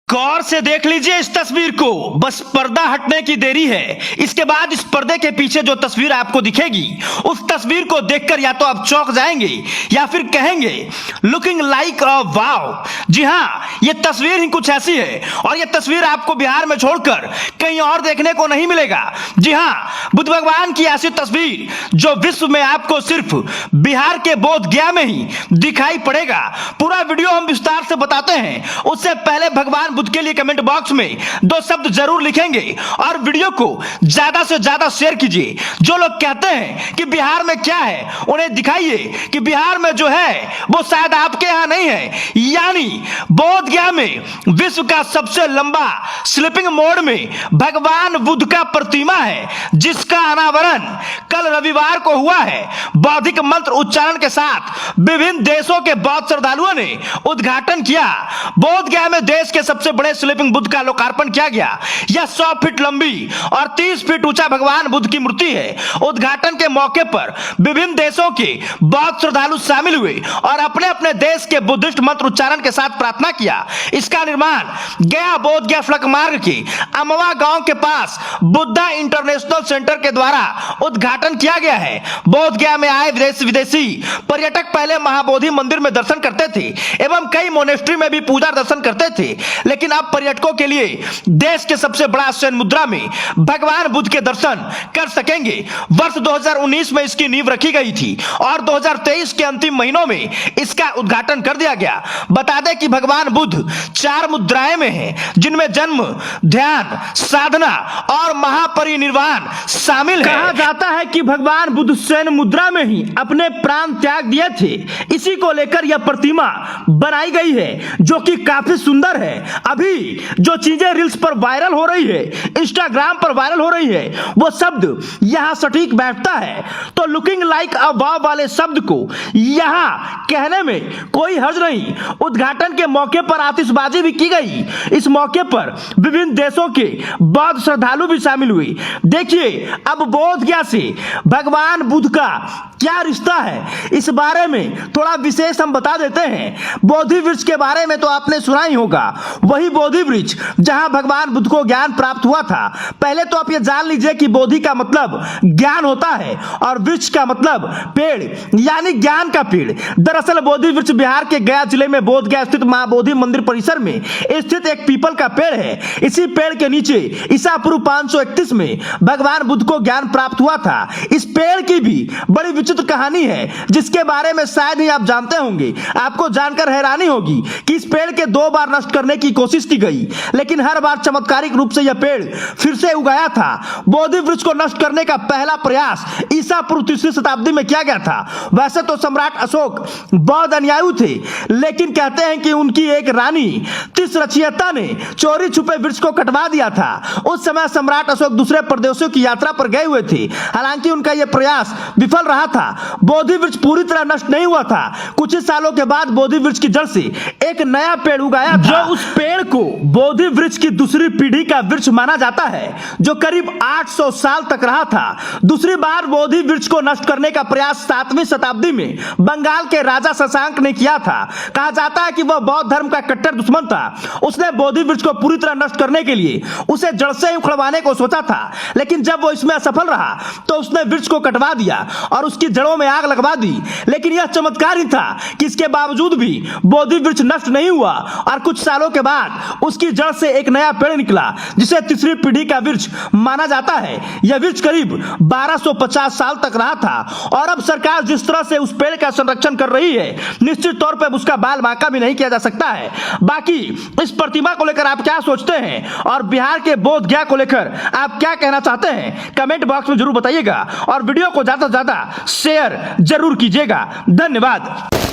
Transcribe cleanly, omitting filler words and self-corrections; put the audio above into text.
गौर से देख लीजिए इस तस्वीर को, बस पर्दा हटने की देरी है। इसके बाद इस पर्दे के पीछे जो तस्वीर आपको दिखेगी, उस तस्वीर को देखकर या तो आप चौंक जाएंगे या फिर कहेंगे लुकिंग लाइक अ वाव। जी हाँ, ये तस्वीर ही कुछ ऐसी है और ये तस्वीर आपको बिहार में छोड़कर कहीं और देखने को नहीं मिलेगा। जी हाँ, बुद्ध भगवान की ऐसी तस्वीर जो विश्व में आपको सिर्फ बिहार के बोध गया में ही दिखाई पड़ेगा। पूरा वीडियो हम विस्तार से बताते हैं, उससे पहले भगवान बुद्ध के लिए कमेंट बॉक्स में 2 शब्द जरूर लिखेंगे और वीडियो को ज्यादा से ज्यादा शेयर कीजिए। जो लोग कहते हैं कि बिहार में क्या है, उन्हें दिखाइए कि बिहार में जो है वो शायद आपके यहां नहीं है। यानी बोध गया में विश्व का सबसे लंबा स्लीपिंग मोड में भगवान बुद्ध का प्रतिमा है, जिसका अनावरण कल रविवार को हुआ है। बौद्धिक मंत्र उच्चारण के साथ विभिन्न देशों के बौद्ध श्रद्धालुओं ने उद्घाटन किया। बोध गया में देश के सबसे बड़े स्लीपिंग बुद्ध का लोकार्पण किया गया। यह 100 फीट लंबी और 30 फीट ऊंचा भगवान बुद्ध की मूर्ति है। उद्घाटन के मौके पर विभिन्न देशों के बौद्ध श्रद्धालु शामिल हुए और अपने अपने देश के बुद्धिस्ट मंत्र उच्चारण के साथ प्रार्थना किया। इसका निर्माण गया बोध गया सड़क मार्ग के अमवा गांव के पास बुद्धा इंटरनेशनल सेंटर के द्वारा उद्घाटन किया गया है। बोध गया में आए विदेशी पर्यटक पहले महाबोधि मंदिर में दर्शन करते थे एवं कई मोनेस्ट्री में भी पूजा दर्शन करते थे, लेकिन अब पर्यटकों के लिए देश के सबसे बड़ा शयन मुद्रा में भगवान बुद्ध के दर्शन कर सकेंगे। वर्ष 2019 में इसकी नींव रखी गई थी और 2023 के अंतिम महीनों में इसका उद्घाटन कर दिया गया। बता दें कि भगवान बुद्ध 4 मुद्राएं में हैं, जिनमें जन्म, ध्यान, साधना और महापरिनिर्वाण शामिल है। कहा जाता है कि भगवान बुद्ध शयन मुद्रा में ही अपने प्राण त्याग दिए थे। इसी को लेकर यह प्रतिमा बनाई गई है, जो कि काफी सुंदर है। अभी जो चीजें रील्स पर वायरल हो रही है, इंस्टाग्राम पर वायरल हो रही है, वो शब्द यहां सटीक बैठता है। तो लुकिंग लाइक अ वाव वाले शब्द को यहां कहने में कोई हर्ज नहीं। उद्घाटन के मौके पर आतिशबाजी भी की गई। इस मौके पर विभिन्न देशों के बौद्ध श्रद्धालु भी शामिल हुए। देखिए, अब बोध गया से भगवान बुद्ध का क्या रिश्ता है, इस बारे में थोड़ा विशेष हम बता देते हैं। बोधि वृक्ष के बारे में तो आपने सुना ही होगा। वही बोधि वृक्ष जहां भगवान बुद्ध को ज्ञान प्राप्त हुआ था। पहले तो आप ये जान लीजिए कि बोधि का मतलब ज्ञान होता है और वृक्ष का मतलब पेड़, यानी ज्ञान का पेड़। दरअसल बोधि वृक्ष बिहार के गया जिले में बोध गया स्थित महाबोधि मंदिर परिसर में स्थित एक पीपल का पेड़ है। इसी पेड़ के नीचे ईसा पूर्व 531 में भगवान बुद्ध को ज्ञान प्राप्त हुआ था। इस पेड़ की भी बड़ी विचित्र कहानी है, जिसके बारे में शायद ही आप जानते होंगे। आपको जानकर हैरानी होगी कि इस पेड़ के 2 बार नष्ट करने की कोशिश की गई, लेकिन हर बार चमत्कारिक रूप से यह पेड़ फिर से उगाया था। बोधि वृक्ष को नष्ट करने का पहला प्रयास ईसा पूर्व 3री शताब्दी में किया गया था। वैसे तो सम्राट अशोक बौद्ध अनुयायी थे, लेकिन कहते हैं कि उनकी एक रानी तिसरचियता ने चोरी छुपे वृक्ष को कटवा दिया था। उस समय सम्राट अशोक दूसरे प्रदेशों की यात्रा पर गए हुए थे। हालांकि उनका यह प्रयास विफल रहा था। बोधि वृक्ष पूरी तरह नष्ट नहीं हुआ था। कुछ ही सालों के बाद बोधि वृक्ष की जड़ से एक नया पेड़ उगाया था। जो उस पेड़ को बोधि वृक्ष की दूसरी पीढ़ी का वृक्ष माना जाता है, जो करीब 800 साल तक रहा था। दूसरी बार बोधि वृक्ष को नष्ट करने का प्रयास 7वीं शताब्दी में बंगाल के राजा शशांक ने किया था। कहा जाता है कि वह बौद्ध धर्म का कट्टर दुश्मन था। उसने बोधि वृक्ष को पूरी तरह नष्ट करने के लिए उसे जड़ से ही उखड़वाने को सोचा था, लेकिन जब वो इसमें असफल रहा तो उसने वृक्ष को कटवा दिया और उसकी जड़ों में आग लगवा दी। लेकिन यह चमत्कार ही था कि इसके बावजूद भी बोधि वृक्ष नष्ट नहीं हुआ और कुछ सालों के बाद उसकी जड़ से एक नया पेड़ निकला, जिसे 3री पीढ़ी का वृक्ष माना जाता है। यह वृक्ष करीब 1250 साल तक रहा था और अब सरकार जिस तरह से उस पेड़ का संरक्षण कर रही है, निश्चित तौर पर उसका बाल बांका भी नहीं किया जा सकता है। बाकी इस प्रतिमा को लेकर आप क्या सोचते हैं और बिहार के बोध गया को लेकर आप क्या कहना चाहते हैं, कमेंट बॉक्स में जरूर बताइएगा और वीडियो को ज्यादा से ज्यादा शेयर जरूर कीजिएगा। धन्यवाद।